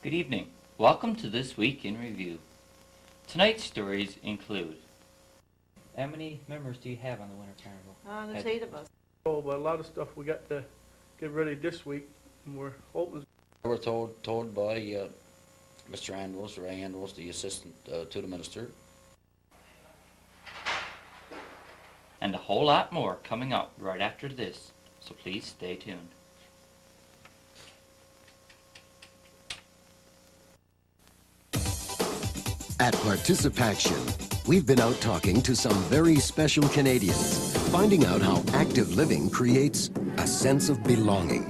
Good evening. Welcome to This Week in Review. Tonight's stories include... How many members do you have on the Winter Carnival? There's 8 of us. Oh, but a lot of stuff we got to get ready this week, and we're hoping. We were told by Mr. Andrews, Ray Andrews, the assistant to the minister. And a whole lot more coming up right after this, so please stay tuned. At Participaction, we've been out talking to some very special Canadians, finding out how active living creates a sense of belonging.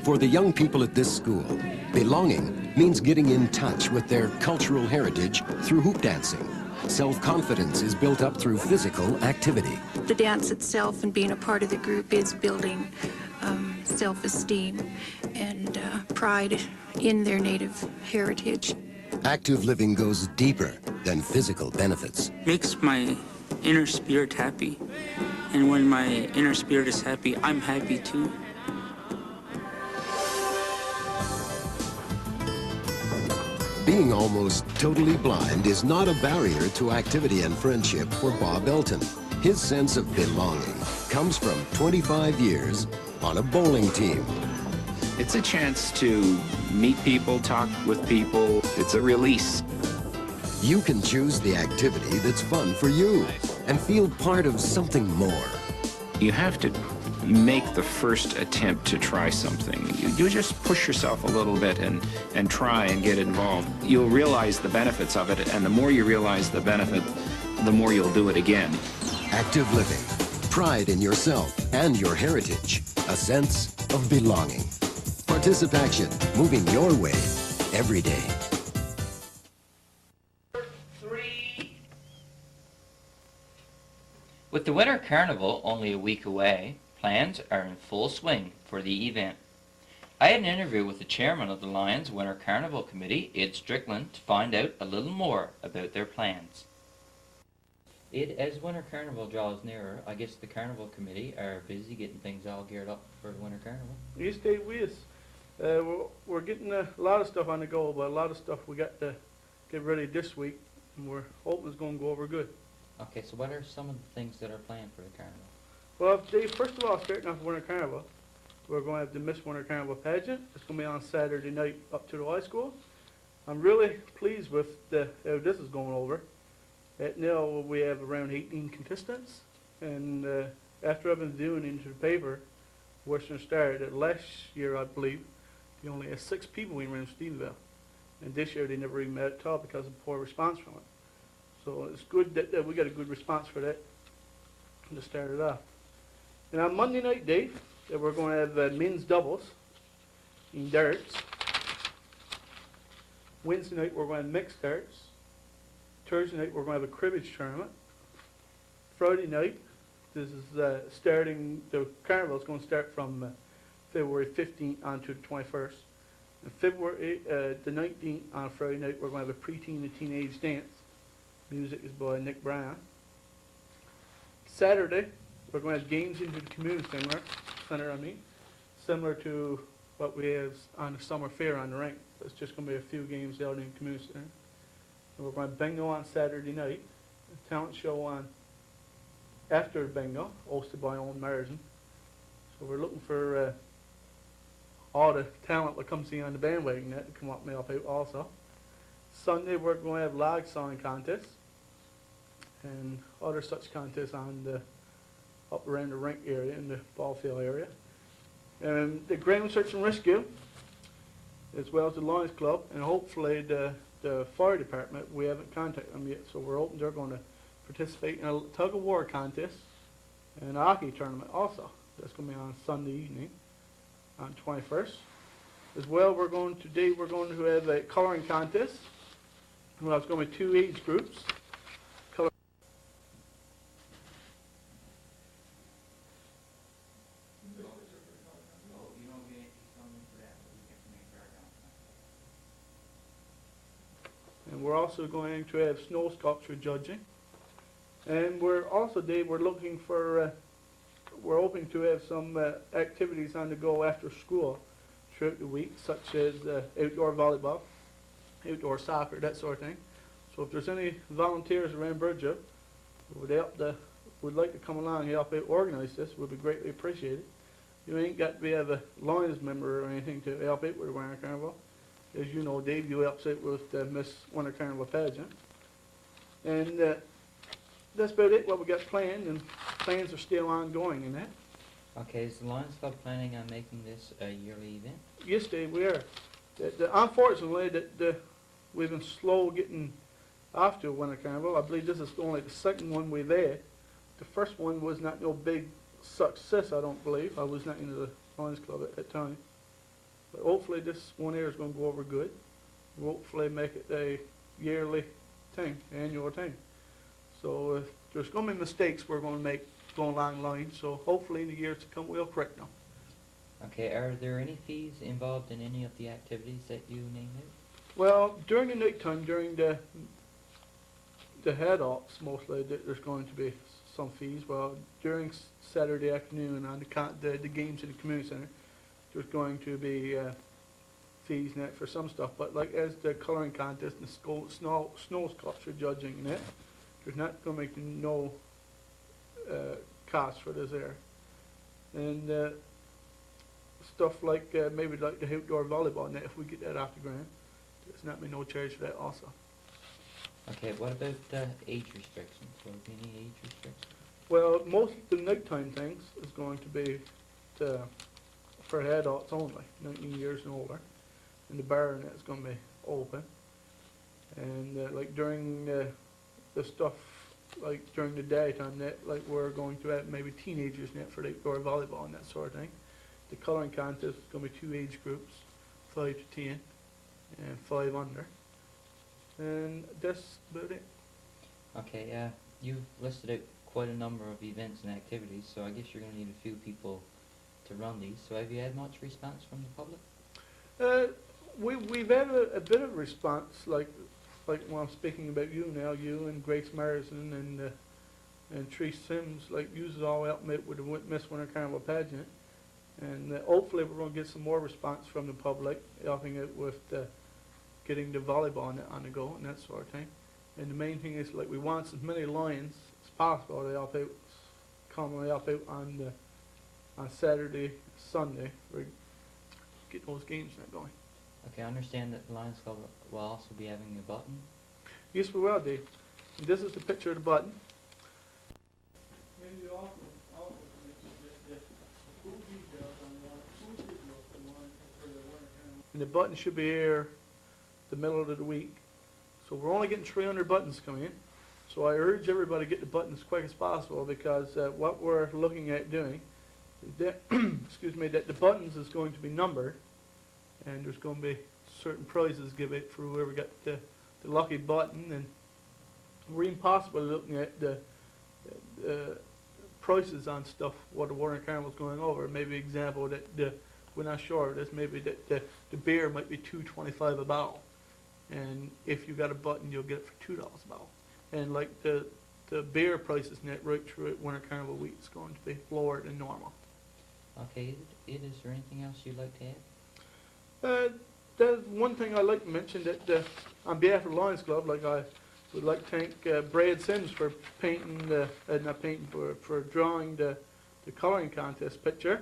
For the young people at this school, belonging means getting in touch with their cultural heritage through hoop dancing. Self-confidence is built up through physical activity. The dance itself and being a part of the group is building self-esteem and pride in their native heritage. Active living goes deeper than physical benefits. Makes my inner spirit happy. And when my inner spirit is happy, I'm happy too. Being almost totally blind is not a barrier to activity and friendship for Bob Elton. His sense of belonging comes from 25 years on a bowling team. It's a chance to meet people, talk with people. It's a release. You can choose the activity that's fun for you and feel part of something more. You have to make the first attempt to try something. You just push yourself a little bit and try and get involved. You'll realize the benefits of it, and the more you realize the benefit, the more you'll do it again. Active living, pride in yourself and your heritage, a sense of belonging. Participaction, moving your way every day. With the Winter Carnival only a week away, plans are in full swing for the event. I had an interview with the chairman of the Lions Winter Carnival Committee, Ed Strickland, to find out a little more about their plans. Ed, as Winter Carnival draws nearer, I guess the Carnival Committee are busy getting things all geared up for the Winter Carnival. You stay with us. We're getting a lot of stuff on the go, but a lot of stuff we got to get ready this week, and we're hoping it's going to go over good. Okay, so what are some of the things that are planned for the Carnival? Well, Dave, first of all, starting off Winter Carnival, we're going to have the Miss Winter Carnival pageant. It's going to be on Saturday night up to the high school. I'm really pleased with how this is going over. Right now we have around 18 contestants, and after I've been viewing into the paper, Western Star, that last year I believe they only had 6 people in around Stephenville, and this year they never even met at all because of poor response from it. So it's good that we got a good response for that to start it off. And on Monday night, Dave, we're going to have men's doubles in darts. Wednesday night we're going to have mixed darts. Thursday night we're going to have a cribbage tournament. Friday night, this is starting, the carnival is going to start from February 15th on to the 21st. And February the 19th on Friday night we're going to have a preteen and teenage dance. Music is by Nick Brown. Saturday we're going to have games into the community center, similar to what we have on the summer fair on the rink. It's just going to be a few games out in the community center. And we're going to have bingo on Saturday night, a talent show on after the bingo, hosted by Owen Marsden. So we're looking for all the talent that comes in on the bandwagon to come up and help out also. Sunday we're going to have log sawing contests and other such contests on the up around the rink area and the ball field area. And the ground search and rescue, as well as the Lions Club, and hopefully the fire department, we haven't contacted them yet, so we're hoping they're going to participate in a tug of war contest and a hockey tournament also. That's going to be on Sunday evening on 21st. As well, we're going to have a coloring contest. Well, it's going to be 2 age groups. And we're also going to have snow sculpture judging. And we're also, Dave, we're looking for, we're hoping to have some activities on the go after school throughout the week, such as outdoor volleyball, outdoor soccer, that sort of thing. So if there's any volunteers around Bridget would like to come along and help out organize this, would be greatly appreciated. You ain't got to be a Lions member or anything to help out with the Winter Carnival. As you know, Dave, you helps out with the Miss Winter Carnival pageant. And that's about it, what we got planned, and plans are still ongoing in that. Okay, is the Lions Club planning on making this a yearly event? Yes, Dave, we are. Unfortunately, we've been slow getting off to Winter Carnival. I believe this is only the second one we've had. The first one was not no big success, I don't believe. I was not into the Lions Club at that time. But hopefully this one here is going to go over good. We'll hopefully make it a yearly thing, annual thing. So if there's going to be mistakes we're going to make going along the line, so hopefully in the years to come we'll correct them. Okay, are there any fees involved in any of the activities that you named out? Well, during the night time, during the head-offs mostly, there's going to be some fees. Well, during Saturday afternoon on the games in the community center, there's going to be fees in that for some stuff. But like as the colouring contest and the snow sculpture judging and that, there's not going to be no cost for this there. And stuff like maybe like the outdoor volleyball net, if we get that off the ground, there's not be no charge for that also. Okay, what about age restrictions? Will there be any age restrictions? Well, most of the nighttime things is going to be for adults only, 19 years and older. And the bar and that's going to be open. And like during the stuff, like during the daytime, that like we're going to have maybe teenagers net for the outdoor volleyball and that sort of thing. The colouring contest is going to be 2 age groups, 5 to 10 and 5 under. And that's about it. Okay, you've listed out quite a number of events and activities, so I guess you're going to need a few people to run these. So have you had much response from the public? We've had a bit of response, like when I'm speaking about you now, you and Grace Morrison and Treese Sims, like uses all help me with the Miss Winter Carnival pageant. And hopefully we're going to get some more response from the public, helping out with getting the volleyball on the go and that sort of thing. And the main thing is like we want as many Lions as possible to help out, commonly help out on Saturday, Sunday, for get those games not going. Okay, I understand that the Lions Club will also be having a button. Yes, we will, Dave. And this is the picture of the button. And the button should be here the middle of the week. So we're only getting 300 buttons coming in. So I urge everybody to get the button as quick as possible, because what we're looking at doing is that, excuse me, that the buttons is going to be numbered, and there's going to be certain prizes given for whoever got the lucky button. And we're even possibly looking at the prices on stuff what the Winter Carnival is going over. Maybe example that we're not sure of this, maybe that the beer might be $2.25 a bottle, and if you got a button you'll get it for $2 a bottle. And like the beer prices net right through it, Winter Carnival week is going to be lower than normal. Okay, is there anything else you'd like to add? There's one thing I'd like to mention, that on behalf of the Lions Club, like I would like to thank Brad Sims for painting for drawing the colouring contest picture,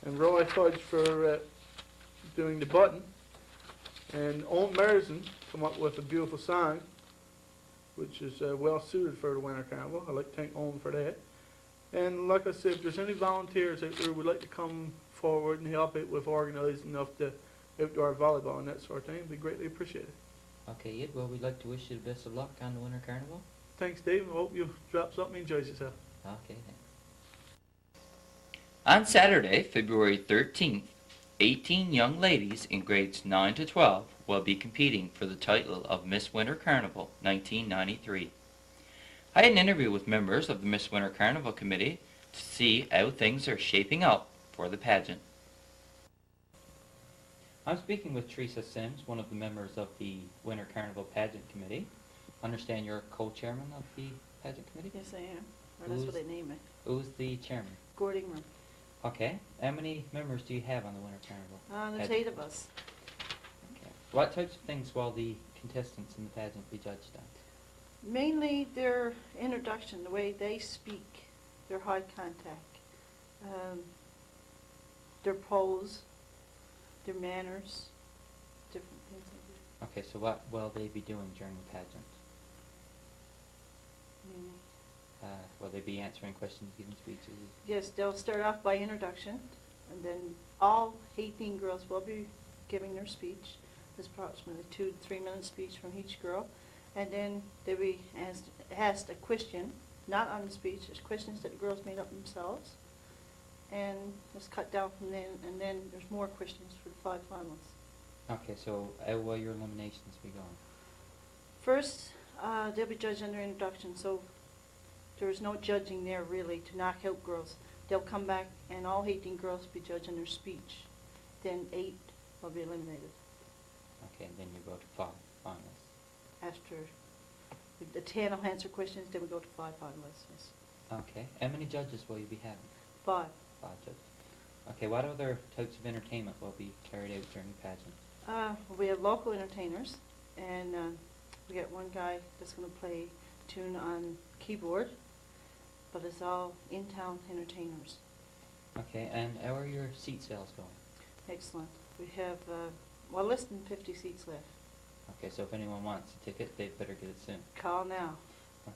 and Roy Fudge for doing the button, and Owen Merson come up with a beautiful song, which is well suited for the Winter Carnival. I'd like to thank Owen for that. And like I said, if there's any volunteers out there who would like to come forward and help out with organising of the outdoor volleyball and that sort of thing, it'd be greatly appreciated. Okay, Ed, well, we'd like to wish you the best of luck on the Winter Carnival. Thanks, Dave. I hope you drop something and enjoy yourself. Okay, thanks. On Saturday, February 13th, 18 young ladies in grades 9 to 12 will be competing for the title of Miss Winter Carnival 1993. I had an interview with members of the Miss Winter Carnival Committee to see how things are shaping up for the pageant. I'm speaking with Teresa Sims, one of the members of the Winter Carnival Pageant Committee. I understand you're co-chairman of the pageant committee? Yes, I am. Or that's what they name it. Who's the chairman? Gordingham. Okay. How many members do you have on the Winter Carnival? There's 8 of us. Okay. What types of things will the contestants in the pageant be judged on? Mainly their introduction, the way they speak, their eye contact, their pose, their manners, different things like Okay, so what will they be doing during the pageant? that. Mainly. Will they be answering questions, giving speeches? Yes, they'll start off by introduction, and then all 18 girls will be giving their speech. There's approximately 2 to 3 minute speech from each girl, and then they'll be asked a question, not on the speech. There's questions that the girls made up themselves, and it's cut down from then. And then there's more questions for the 5 finalists. Okay, so how will your eliminations be going? First, they'll be judged on their introduction, so there's no judging there really to knock out girls. They'll come back and all 18 girls will be judged on their speech. Then 8 will be eliminated Okay, and then you go to 5 finalists. after the 10 will answer questions. Then we go to 5 finalists. Yes. Okay, how many judges will you be having? 5. 5 judges. Okay, what other types of entertainment will be carried out during the pageant? We have local entertainers, and we got one guy that's going to play tune on keyboard, but it's all in-town entertainers. Okay, and how are your seat sales going? Excellent. We have, well, less than 50 seats left. Okay, so if anyone wants a ticket, they better get it soon. Call now.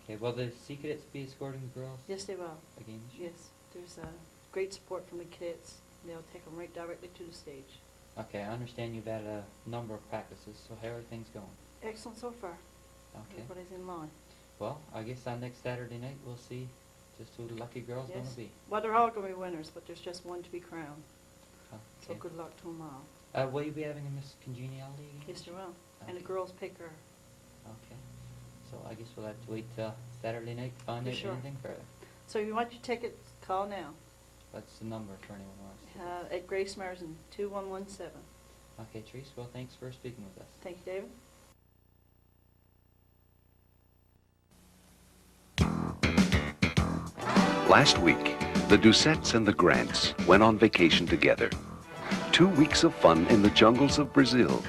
Okay, will the sea cadets be escorting the girls Yes, they will. again this year? Yes, there's great support from the cadets. They'll take them right directly to the stage. Okay, I understand you've had a number of practices, so how are things going? Excellent so far. Okay. Everybody's in line. Well, I guess on next Saturday night we'll see just who the lucky girl's Yes. going to be. Well, they're all going to be winners, but there's just one to be crowned. So Okay. good luck to them all. Will you be having a Miss Congeniality again? Yes, they will. And the Okay. girls pick her. Okay. So I guess we'll have to wait till Saturday night to find For out sure. anything further. So if you want your tickets, call now. What's the number for anyone who wants to? At Grace Marsden, 2117. Okay, Therese, well, thanks for speaking with us. Thank you, David. Last week, the Doucettes and the Grants went on vacation together. 2 weeks of fun in the jungles of Brazil.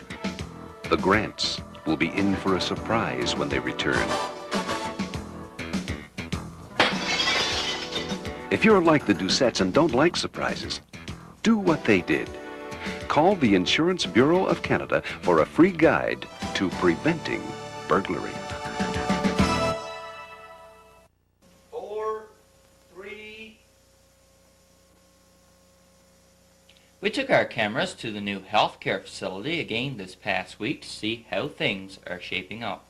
The Grants will be in for a surprise when they return. If you're like the Doucettes and don't like surprises, do what they did. Call the Insurance Bureau of Canada for a free guide to preventing burglary. 4, 3. We took our cameras to the new healthcare facility again this past week to see how things are shaping up.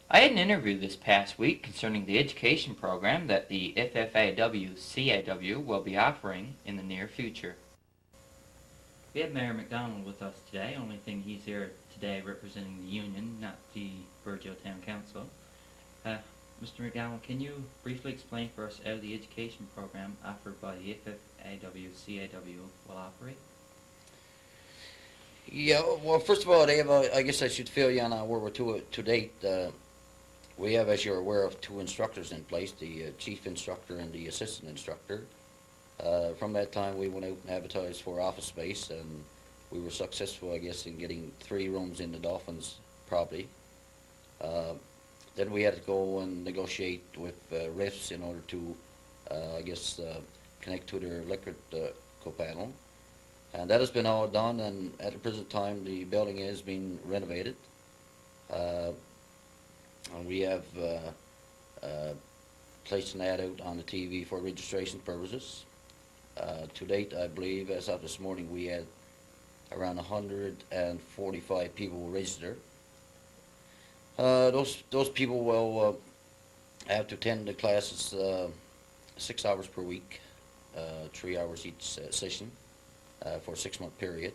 I had an interview this past week concerning the education program that the FFAWCAW will be offering in the near future. We have Mayor McDonald with us today. Only thing he's here today representing the union, not the Burgeo Town Council. Mr. McDonald, can you briefly explain for us how the education program offered by the FFAWCAW will operate? Yeah, well, first of all, Dave, I guess I should fill you in on where we're to date. We have, as you're aware of, 2 instructors in place, the chief instructor and the assistant instructor. From that time, we went out and advertised for office space, and we were successful, I guess, in getting 3 rooms in the Dolphins property. Then we had to go and negotiate with RIFs in order to, I guess, connect to their electric co-panel. And that has been all done, and at the present time, the building is being renovated. And we have placed an ad out on the TV for registration purposes. To date, I believe, as of this morning, we had around 145 people register. Those people will have to attend the classes 6 hours per week, 3 hours each session, for a 6-month period.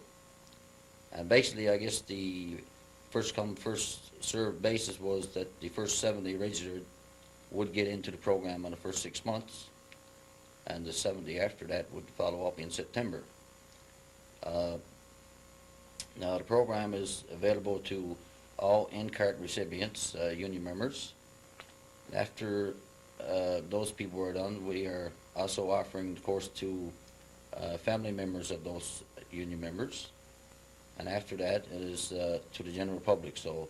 And basically, I guess the first come, first served basis was that the first 70 registered would get into the program in the first 6 months, and the 70 after that would follow up in September. Now, the program is available to all in-cart recipients, union members. After those people are done, we are also offering the course to family members of those union members. And after that, it is to the general public. So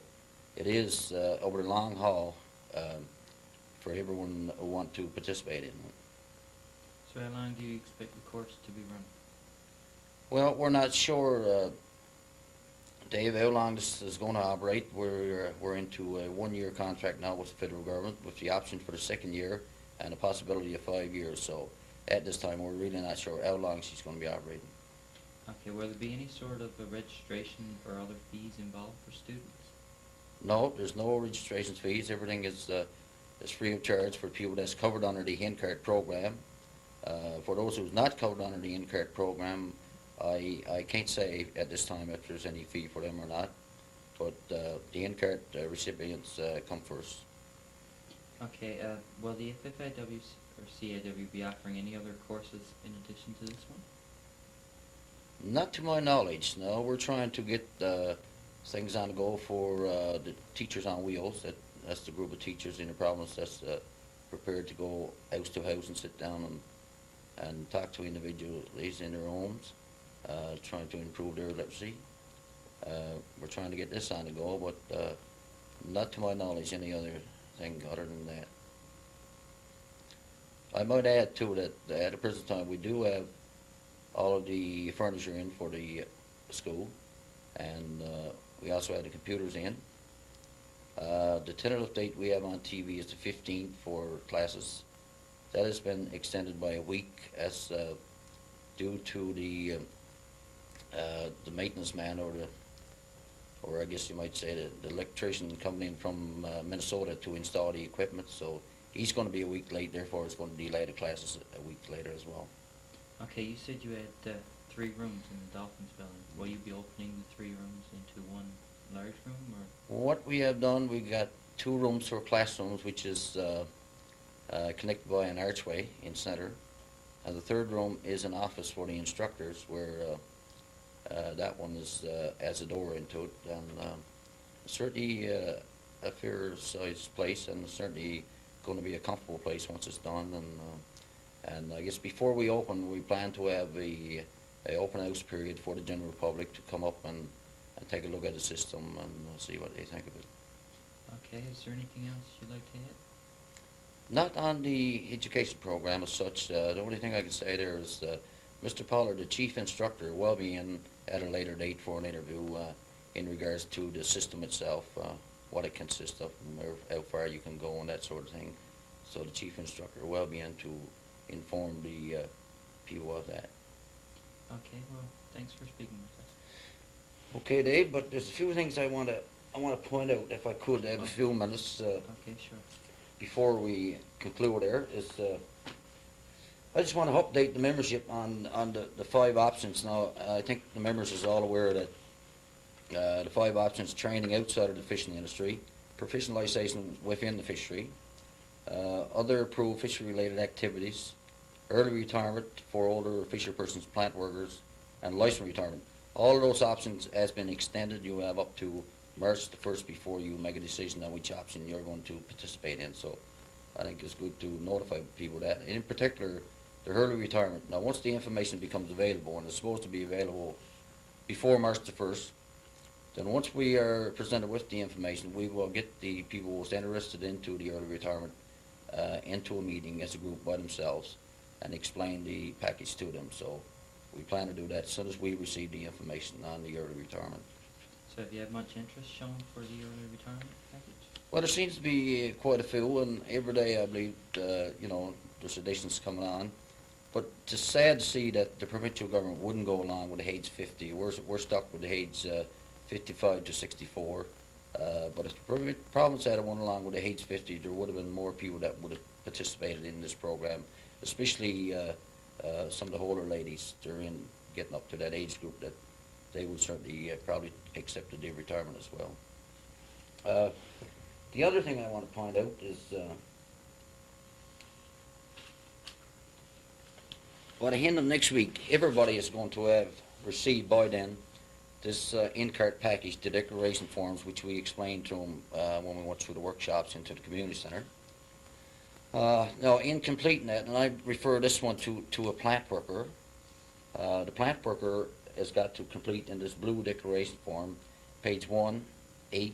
it is over the long haul for everyone who want to participate in it. So how long do you expect the course to be run? Well, we're not sure, Dave, how long this is going to operate. We're into a 1-year contract now with the federal government, with the option for the 2nd year and a possibility of 5 years. So at this time, we're really not sure how long she's going to be operating. Okay, will there be any sort of a registration or other fees involved for students? No, there's no registration fees. Everything is free of charge for people that's covered under the in-cart program. For those who's not covered under the in-cart program, I can't say at this time if there's any fee for them or not, but the in-cart recipients come first. Okay, will the FFAW or CAW be offering any other courses in addition to this one? Not to my knowledge, no. We're trying to get things on the go for the Teachers on Wheels. That's the group of teachers in the province that's prepared to go house to house and sit down and talk to individuals in their homes, trying to improve their literacy. We're trying to get this on the go, but not to my knowledge any other thing other than that. I might add too that at the present time we do have all of the furniture in for the school, and we also have the computers in. The tentative date we have on TV is the 15th for classes. That has been extended by a week as due to the maintenance man or I guess you might say the electrician coming in from Minnesota to install the equipment. So he's going to be a week late, therefore it's going to delay the classes a week later as well. Okay, you said you had 3 rooms in the Dolphins building. Will you be opening the 3 rooms into one large room, or? What we have done, we got 2 rooms for classrooms, which is connected by an archway in center, and the 3rd room is an office for the instructors, where that one is has a door into it, and certainly a fair-sized place, and certainly going to be a comfortable place once it's done. And I guess before we open, we plan to have a open house period for the general public to come up and take a look at the system and see what they think of it. Okay, is there anything else you'd like to add? Not on the education program as such. The only thing I can say there is Mr. Pollard, the chief instructor, will be in at a later date for an interview in regards to the system itself, what it consists of, and how far you can go and that sort of thing. So the chief instructor will be in to inform the people of that. Okay, well, thanks for speaking with us. Okay, Dave, but there's a few things I want to I want to point out, if I could, have a few minutes Okay, sure. before we conclude there, is I just want to update the membership on the 5 options. Now, I think the members is all aware that the 5 options: training outside of the fishing industry, professionalisation within the fishery, other approved fishery-related activities, early retirement for older fisher persons, plant workers, and license retirement. All of those options has been extended. You have up to March the 1st before you make a decision on which option you're going to participate in. So I think it's good to notify people that. And in particular, the early retirement. Now, once the information becomes available, and it's supposed to be available before March the 1st, then once we are presented with the information, we will get the people who's interested into the early retirement into a meeting as a group by themselves and explain the package to them. So we plan to do that as soon as we receive the information on the early retirement. So have you had much interest shown for the early retirement package? Well, there seems to be quite a few, and every day I believe, there's additions coming on. But it's sad to see that the provincial government wouldn't go along with the age 50. We're stuck with the age 55 to 64. But if the province had went along with the age 50, there would have been more people that would have participated in this program, especially some of the older ladies. They're getting up to that age group that they would certainly probably accept the retirement as well. The other thing I want to point out is by the end of next week, everybody is going to have received by then this in-cart package, the declaration forms, which we explained to them when we went through the workshops into the community center. Now, in completing that, and I refer this one to a plant worker, the plant worker has got to complete in this blue declaration form page 1, 8,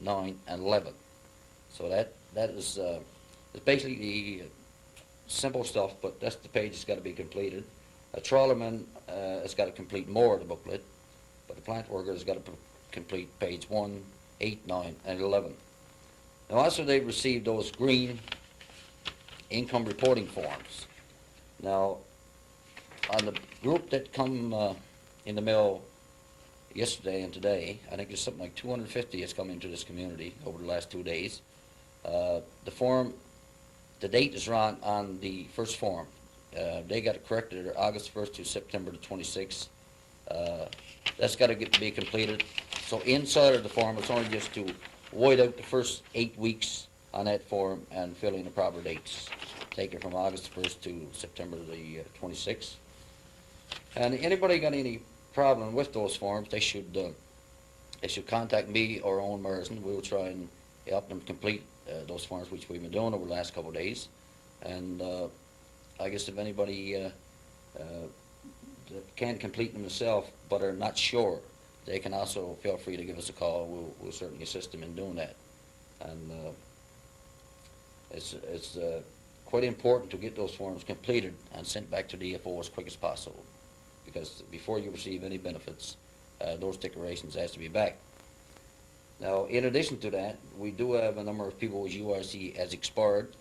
9, and 11. So that is it's basically the simple stuff, but that's the page that's got to be completed. A trawlerman has got to complete more of the booklet, but the plant worker has got to complete page 1, 8, 9, and 11. Now, also they received those green income reporting forms. Now, on the group that come in the mail yesterday and today, I think there's something like 250 has come into this community over the last 2 days. The form, the date is wrong on the first form. They got it corrected August 1st to September the 26th. That's got to be completed. So inside of the form, it's only just to white out the first 8 weeks on that form and fill in the proper dates. Take it from August 1st to September the 26th. And anybody got any problem with those forms, they should contact me or Owen Marsden. We'll try and help them complete those forms, which we've been doing over the last couple of days. And I guess if anybody that can complete them themselves but are not sure, they can also feel free to give us a call. We'll certainly assist them in doing that. And it's quite important to get those forms completed and sent back to the DFO as quick as possible, because before you receive any benefits, those declarations has to be back. Now, in addition to that, we do have a number of people whose URC has expired,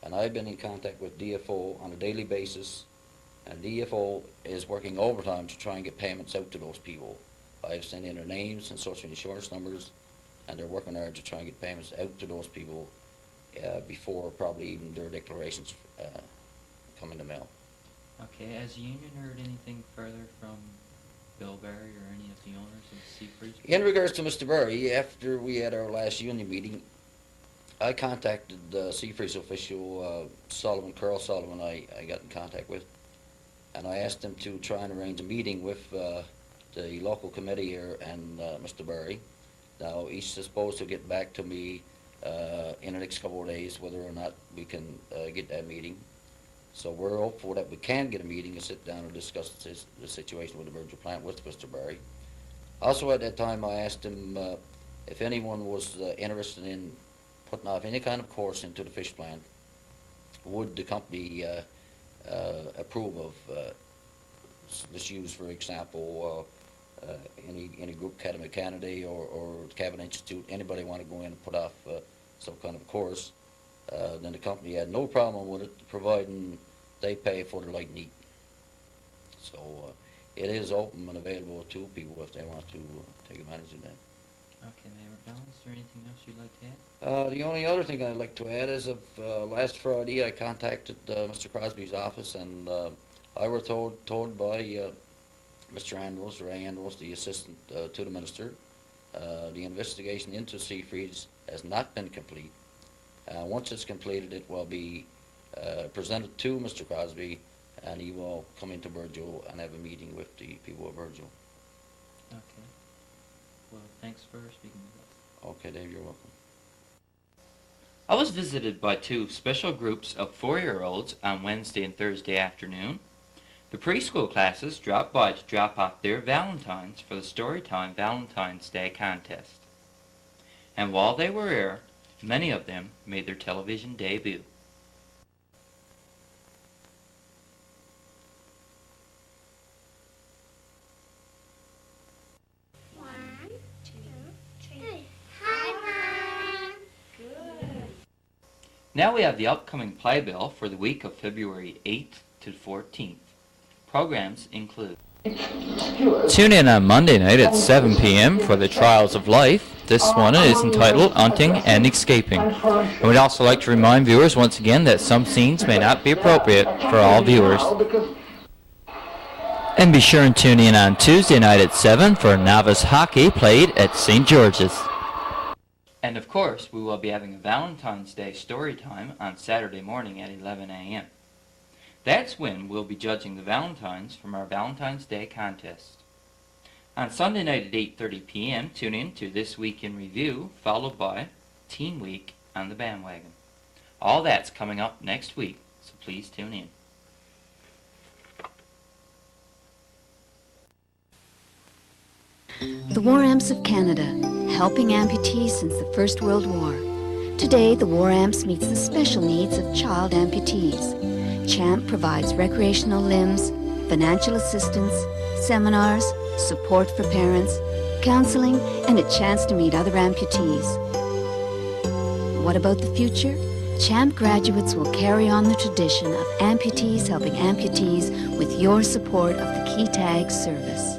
and I've been in contact with DFO on a daily basis, and DFO is working overtime to try and get payments out to those people. I've sent in their names and social insurance numbers, and they're working hard to try and get payments out to those people before probably even their declarations come in the mail. Okay, has the union heard anything further from Bill Barry or any of the owners of Seafreeze? In regards to Mr. Barry, after we had our last union meeting, I contacted the Seafreeze official, Carl Sullivan, I got in contact with, and I asked him to try and arrange a meeting with the local committee here and Mr. Barry. Now, he's supposed to get back to me in the next couple of days whether or not we can get that meeting. So we're hopeful that we can get a meeting and sit down and discuss the situation with the merger plant with Mr. Barry. Also at that time I asked him if anyone was interested in putting off any kind of course into the fish plant, would the company approve of, let's use for example, any group, Academy Kennedy or Cabin Institute, anybody want to go in and put off some kind of course, then the company had no problem with it, providing they pay for the light and eat. So it is open and available to people if they want to take advantage of that. Okay, Mayor McDonald, is there anything else you'd like to add? The only other thing I'd like to add is of last Friday I contacted Mr. Crosby's office, and I was told by Mr. Andrews, Ray Andrews, the assistant to the minister, the investigation into sea freeze has not been complete. Once it's completed, it will be presented to Mr. Crosby, and he will come into Burgeo and have a meeting with the people of Burgeo. Okay. Well, thanks for speaking with us. Okay, Dave, you're welcome. I was visited by two special groups of 4-year-olds on Wednesday and Thursday afternoon. The preschool classes dropped by to drop off their Valentines for the Storytime Valentine's Day contest. And while they were there, many of them made their television debut. Now we have the upcoming playbill for the week of February 8th to 14th. Programs include: tune in on Monday night at 7 p.m. for the Trials of Life. This one is entitled Hunting and Escaping. And we'd also like to remind viewers once again that some scenes may not be appropriate for all viewers. And be sure and tune in on Tuesday night at 7 for novice hockey played at St. George's. And of course, we will be having a Valentine's Day story time on Saturday morning at 11 a.m. That's when we'll be judging the Valentines from our Valentine's Day contest. On Sunday night at 8:30 p.m., tune in to This Week in Review, followed by Teen Week on the Bandwagon. All that's coming up next week, so please tune in. The War Amps of Canada, helping amputees since the First World War. Today, the War Amps meets the special needs of child amputees. CHAMP provides recreational limbs, financial assistance, seminars, support for parents, counseling, and a chance to meet other amputees. What about the future? CHAMP graduates will carry on the tradition of amputees helping amputees with your support of the Key Tag service.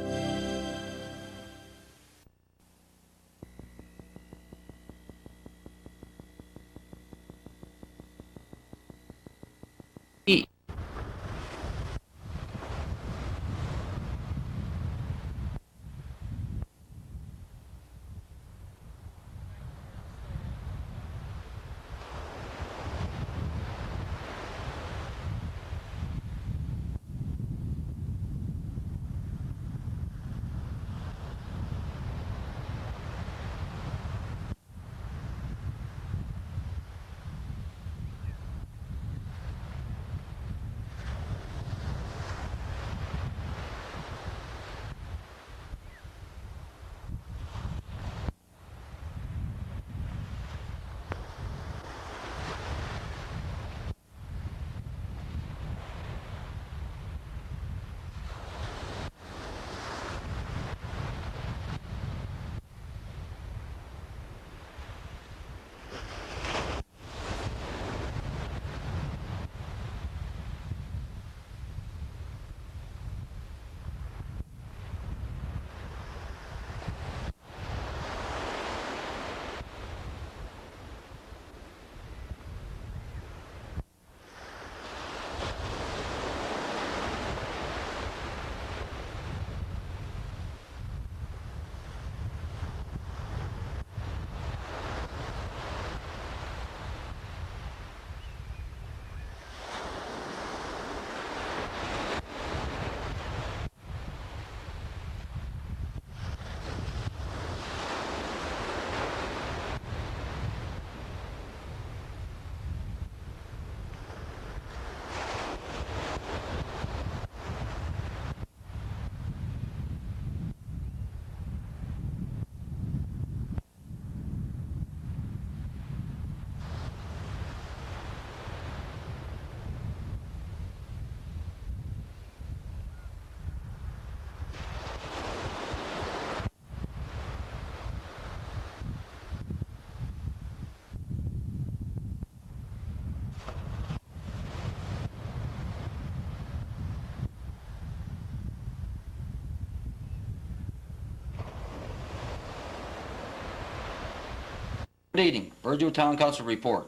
Good evening. Virgil Town Council report.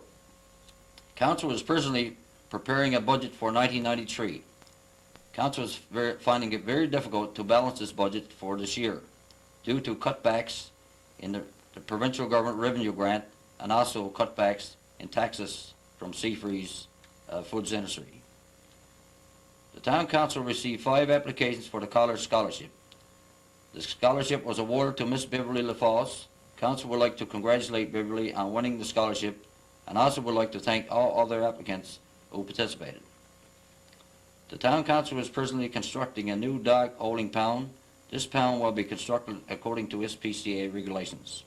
Council is presently preparing a budget for 1993. Council is finding it very difficult to balance this budget for this year due to cutbacks in the provincial government revenue grant and also cutbacks in taxes from Seafreeze Foods Industry. The Town Council received 5 applications for the College Scholarship. The scholarship was awarded to Miss Beverly LaFosse. Council would like to congratulate Beverly on winning the scholarship and also would like to thank all other applicants who participated. The Town Council is presently constructing a new dog holding pound. This pound will be constructed according to SPCA regulations.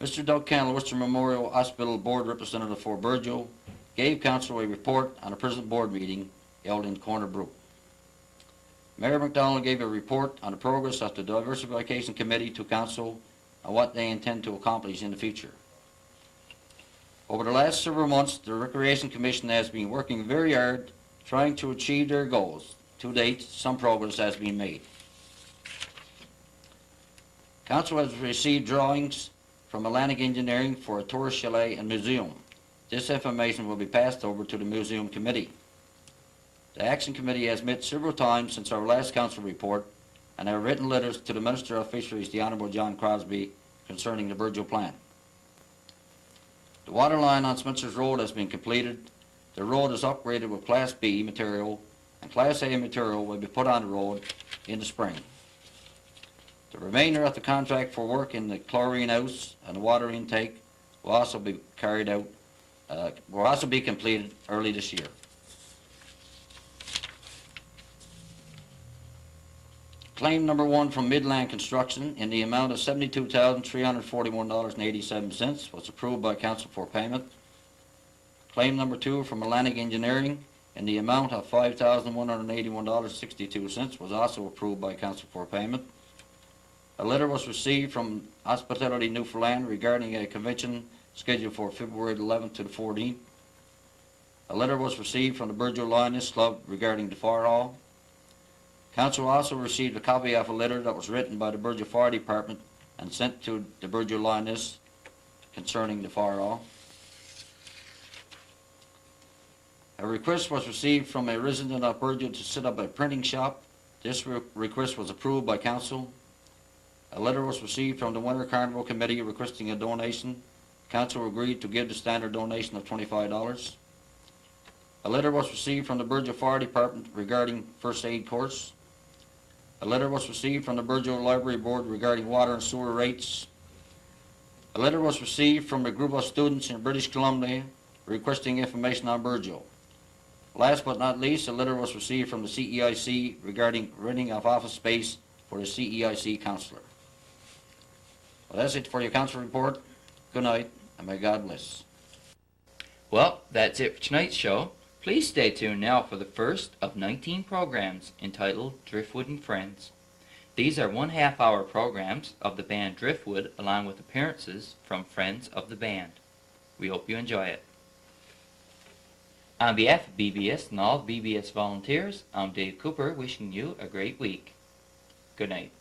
Mr. Doug Cannell, Worcester Memorial Hospital Board Representative for Burgeo, gave Council a report on a present board meeting held in Corner Brook. Mayor McDonald gave a report on the progress of the Diversification Committee to Council and what they intend to accomplish in the future. Over the last several months, the Recreation Commission has been working very hard trying to achieve their goals. To date, some progress has been made. Council has received drawings from Atlantic Engineering for a tourist chalet and museum. This information will be passed over to the Museum Committee. The Action Committee has met several times since our last council report and have written letters to the Minister of Fisheries, the Honourable John Crosby, concerning the Burgeo plan. The water line on Spencer's Road has been completed. The road is upgraded with Class B material, and Class A material will be put on the road in the spring. The remainder of the contract for work in the chlorine house and the water intake will also be carried out, will also be completed early this year. Claim number 1 from Midland Construction in the amount of $72,341.87 was approved by Council for payment. Claim number 2 from Atlantic Engineering in the amount of $5,181.62 was also approved by Council for payment. A letter was received from Hospitality Newfoundland regarding a convention scheduled for February 11th to the 14th. A letter was received from the Burgeo Lioness Club regarding the fire hall. Council also received a copy of a letter that was written by the Burgeo Fire Department and sent to the Burgeo Lioness concerning the fire hall. A request was received from a resident of Burgeo to set up a printing shop. This request was approved by Council. A letter was received from the Winter Carnival Committee requesting a donation. Council agreed to give the standard donation of $25. A letter was received from the Burgeo Fire Department regarding first aid course. A letter was received from the Burgeo Library Board regarding water and sewer rates. A letter was received from a group of students in British Columbia requesting information on Burgeo. Last but not least, a letter was received from the CEIC regarding renting of office space for the CEIC councillor. Well, that's it for your council report. Good night, and may God bless. Well, that's it for tonight's show. Please stay tuned now for the first of 19 programs entitled Driftwood and Friends. These are 1/2 hour programs of the band Driftwood along with appearances from friends of the band. We hope you enjoy it. On behalf of BBS and all BBS volunteers, I'm Dave Cooper wishing you a great week. Good night.